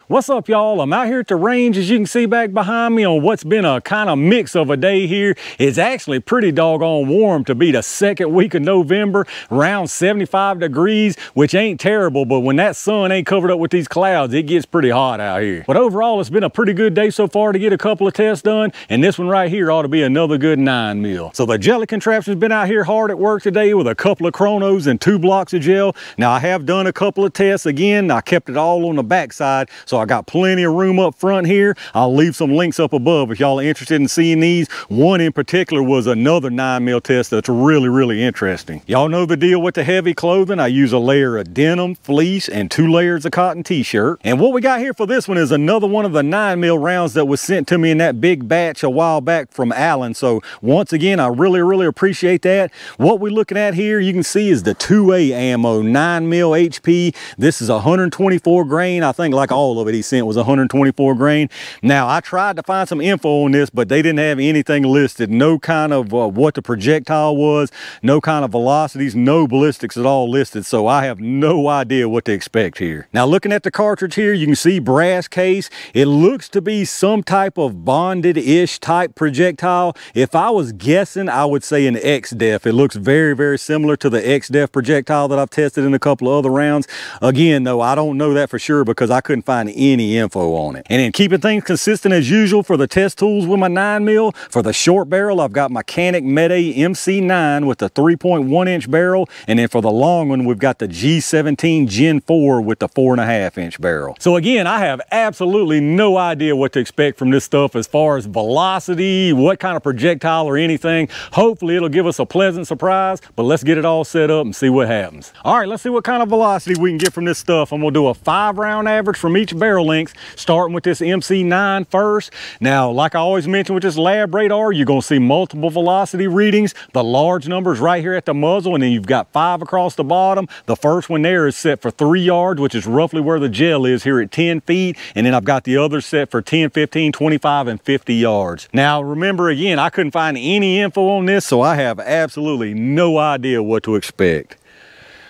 What's up, y'all? I'm out here at the range, as you can see back behind me, on what's been a kind of mix of a day here. It's actually pretty doggone warm to be the second week of November, around 75 degrees, which ain't terrible, but when that sun ain't covered up with these clouds, it gets pretty hot out here. But overall, it's been a pretty good day so far to get a couple of tests done, and this one right here ought to be another good 9 mil. So the jelly contraption's been out here hard at work today with a couple of chronos and 2 blocks of gel. Now, I have done a couple of tests. Again, I kept it all on the back side, so I got plenty of room up front here. I'll leave some links up above if y'all are interested in seeing these. One in particular was another 9 mil test that's really interesting. Y'all know the deal with the heavy clothing. I use a layer of denim, fleece, and 2 layers of cotton t-shirt. And what we got here for this one is another one of the 9 mil rounds that was sent to me in that big batch a while back from Allen. So once again, I really appreciate that. What we're looking at here, you can see, is the 2A ammo, 9 mil HP. This is 124 grain. I think like all of it he sent was 124 grain. Now, I tried to find some info on this, but they didn't have anything listed. No kind of what the projectile was, no kind of velocities, no ballistics at all listed. So I have no idea what to expect here. Now, looking at the cartridge here, you can see brass case. It looks to be some type of bonded-ish type projectile. If I was guessing, I would say an XDEF. It looks very similar to the XDEF projectile that I've tested in a couple of other rounds. Again, though, I don't know that for sure because I couldn't find any info on it. And then keeping things consistent as usual for the test tools with my 9 mil. For the short barrel, I've got my Canik Mete MC9 with the 3.1 inch barrel. And then for the long one, we've got the G17 Gen 4 with the 4.5 inch barrel. So again, I have absolutely no idea what to expect from this stuff as far as velocity, what kind of projectile or anything. Hopefully it'll give us a pleasant surprise, but let's get it all set up and see what happens. All right, let's see what kind of velocity we can get from this stuff. I'm gonna do a 5-round average from each barrel length, starting with this MC9 first. Now, like I always mention with this lab radar, you're gonna see multiple velocity readings. The large numbers right here at the muzzle, and then you've got 5 across the bottom. The first one there is set for 3 yards, which is roughly where the gel is here at 10 feet. And then I've got the others set for 10, 15, 25, and 50 yards. Now, remember again, I couldn't find any info on this, so I have absolutely no idea what to expect.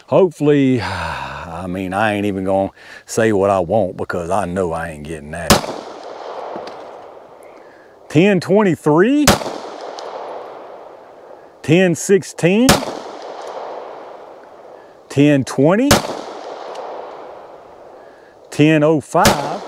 Hopefully, I mean, I ain't even gonna say what I want because I know I ain't getting that. 1023, 1016, 1020, 1005.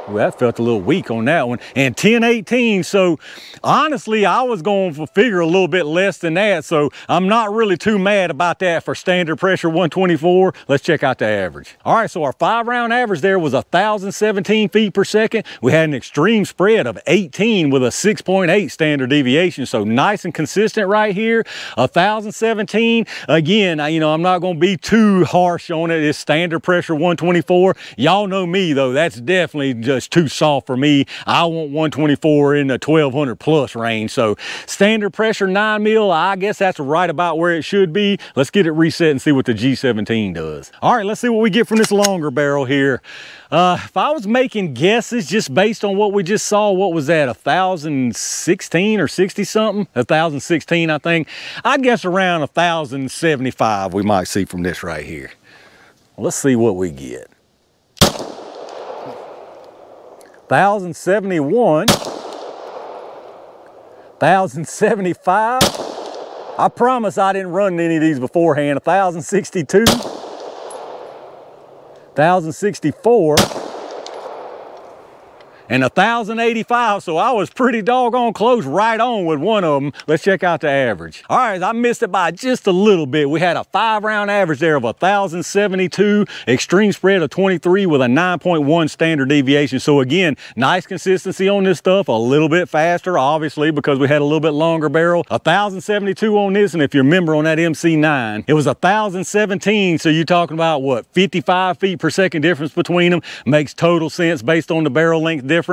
Well, that felt a little weak on that one. And 1018, so honestly, I was going to figure a little bit less than that, so I'm not really too mad about that for standard pressure 124. Let's check out the average. All right, so our 5-round average there was 1,017 feet per second. We had an extreme spread of 18 with a 6.8 standard deviation, so nice and consistent right here. 1,017, again, you know, I'm not going to be too harsh on it. It's standard pressure 124. Y'all know me, though. That's definitely just too soft for me. I want 124 in the 1200 plus range. So standard pressure 9 mil, I guess that's right about where it should be. Let's get it reset and see what the G17 does. All right, let's see what we get from this longer barrel here. If I was making guesses just based on what we just saw, what was that, 1,016 or 60 something? 1,016, I think. I'd guess around 1,075 we might see from this right here. Let's see what we get. 1,071, 1,075. I promise I didn't run any of these beforehand. 1,062, 1,064, and 1,085, so I was pretty doggone close, right on with one of them. Let's check out the average. All right, I missed it by just a little bit. We had a 5-round average there of 1,072, extreme spread of 23 with a 9.1 standard deviation. So again, nice consistency on this stuff, a little bit faster, obviously, because we had a little bit longer barrel. 1,072 on this, and if you remember on that MC9, it was 1,017, so you're talking about, what, 55 feet per second difference between them. Makes total sense based on the barrel length difference.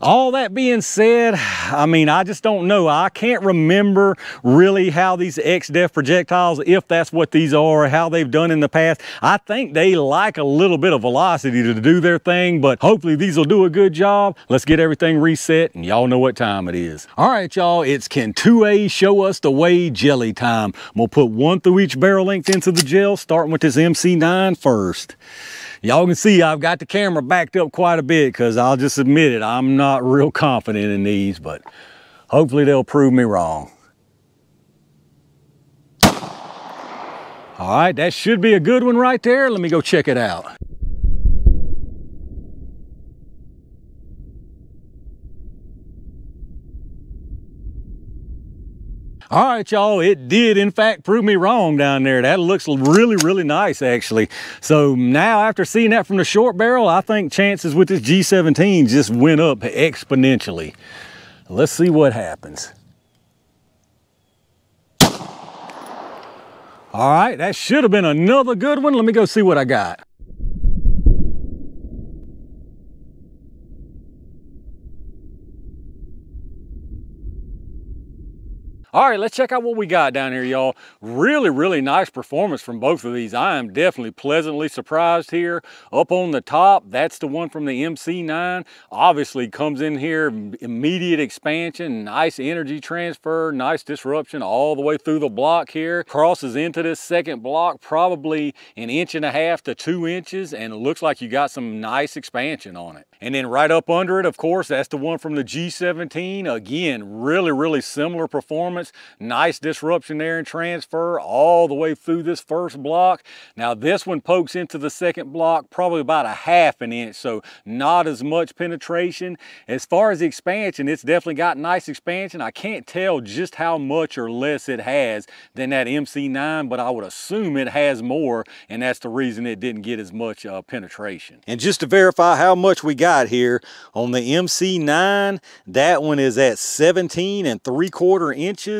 All that being said, I mean, I just don't know. I can't remember really how these XDEF projectiles, if that's what these are, how they've done in the past. I think they like a little bit of velocity to do their thing, but hopefully these will do a good job. Let's get everything reset, and y'all know what time it is. All right, y'all, it's Can 2A Show Us the Way jelly time. I'm gonna put 1 through each barrel length into the gel, starting with this MC9 first. Y'all can see I've got the camera backed up quite a bit because I'll just admit it, I'm not real confident in these, but hopefully they'll prove me wrong. All right, that should be a good one right there. Let me go check it out. All right, y'all, it did in fact prove me wrong down there. That looks really, really nice actually. So now after seeing that from the short barrel, I think chances with this G17 just went up exponentially. Let's see what happens. All right, that should have been another good one. Let me go see what I got. All right, let's check out what we got down here, y'all. Really, really nice performance from both of these. I am definitely pleasantly surprised here. Up on the top, that's the one from the MC9. Obviously comes in here, immediate expansion, nice energy transfer, nice disruption all the way through the block here. Crosses into this second block, probably 1.5 to 2 inches, and it looks like you got some nice expansion on it. And then right up under it, of course, that's the one from the G17. Again, really, really similar performance. Nice disruption there and transfer all the way through this first block. Now this one pokes into the second block probably about 1/2 inch, so not as much penetration. As far as the expansion, it's definitely got nice expansion. I can't tell just how much or less it has than that MC9, but I would assume it has more, and that's the reason it didn't get as much penetration. And just to verify how much we got here, on the MC9, that one is at 17 3/4 inches.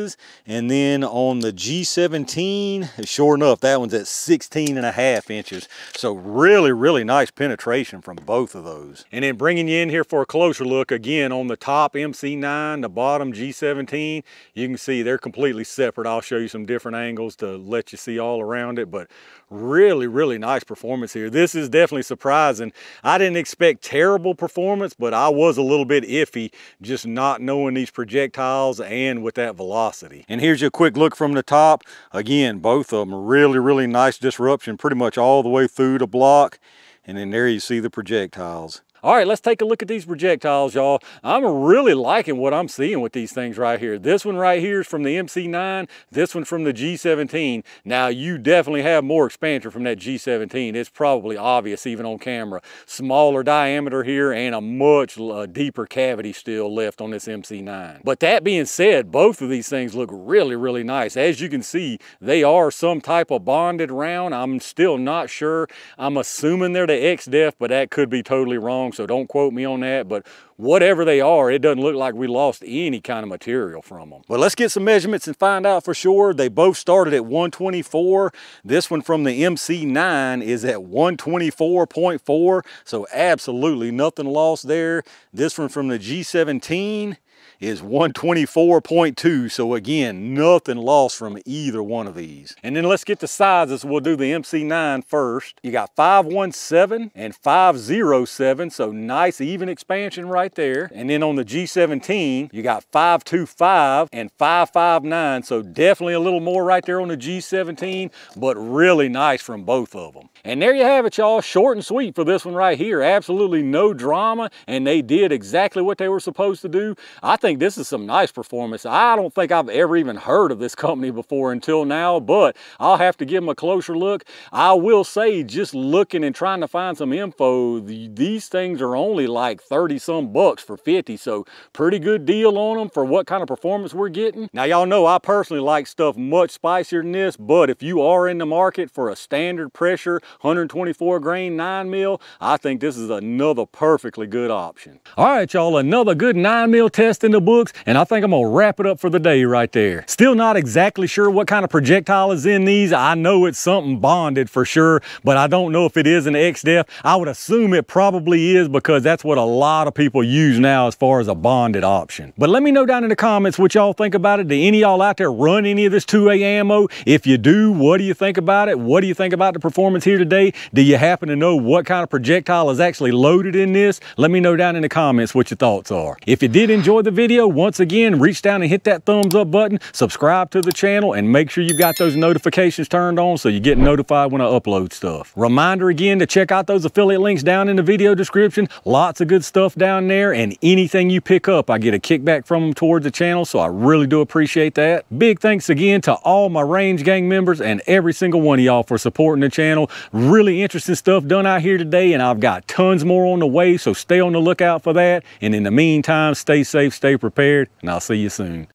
And then on the G17, sure enough, that one's at 16.5 inches. So really, really nice penetration from both of those. And then bringing you in here for a closer look, again, on the top MC9, the bottom G17, you can see they're completely separate. I'll show you some different angles to let you see all around it, but really, really nice performance here. This is definitely surprising. I didn't expect terrible performance, but I was a little bit iffy just not knowing these projectiles and with that velocity. And here's your quick look from the top. Again, both of them really, really nice disruption pretty much all the way through the block. And then there you see the projectiles. All right, let's take a look at these projectiles, y'all. I'm really liking what I'm seeing with these things right here. This one right here is from the MC9, this one from the G17. Now, you definitely have more expansion from that G17. It's probably obvious even on camera. Smaller diameter here and a much deeper cavity still left on this MC9. But that being said, both of these things look really, really nice. As you can see, they are some type of bonded round. I'm still not sure. I'm assuming they're the XDEF, but that could be totally wrong. So don't quote me on that, but whatever they are, it doesn't look like we lost any kind of material from them. But let's get some measurements and find out for sure. They both started at 124. This one from the MC9 is at 124.4, so absolutely nothing lost there. This one from the G17 is 124.2, so again, nothing lost from either one of these. And then let's get the sizes. We'll do the MC9 first. You got 517 and 507, so nice even expansion right there. And then on the G17, you got 525 and 559, so definitely a little more right there on the G17, but really nice from both of them. And there you have it, y'all. Short and sweet for this one right here. Absolutely no drama, and they did exactly what they were supposed to do. I think this is some nice performance. I don't think I've ever even heard of this company before until now, but I'll have to give them a closer look. I will say, just looking and trying to find some info, these things are only like 30 some bucks for 50, so pretty good deal on them for what kind of performance we're getting. Now, y'all know I personally like stuff much spicier than this, but if you are in the market for a standard pressure 124 grain 9mm, I think this is another perfectly good option. All right, y'all, another good 9mm test in the books, and I think I'm gonna wrap it up for the day right there. Still not exactly sure what kind of projectile is in these. I know it's something bonded for sure, but I don't know if it is an XDEF. I would assume it probably is because that's what a lot of people use now as far as a bonded option. But let me know down in the comments what y'all think about it. Do any of y'all out there run any of this 2A ammo? If you do, what do you think about it? What do you think about the performance here today? Do you happen to know what kind of projectile is actually loaded in this? Let me know down in the comments what your thoughts are. If you did enjoy enjoyed the video, once again, reach down and hit that thumbs up button, subscribe to the channel, and make sure you got those notifications turned on so you get notified when I upload stuff. Reminder again to check out those affiliate links down in the video description. Lots of good stuff down there, and anything you pick up, I get a kickback from them towards the channel, so I really do appreciate that. Big thanks again to all my Range Gang members and every single one of y'all for supporting the channel. Really interesting stuff done out here today, and I've got tons more on the way, so stay on the lookout for that. And in the meantime, stay safe, stay prepared, and I'll see you soon.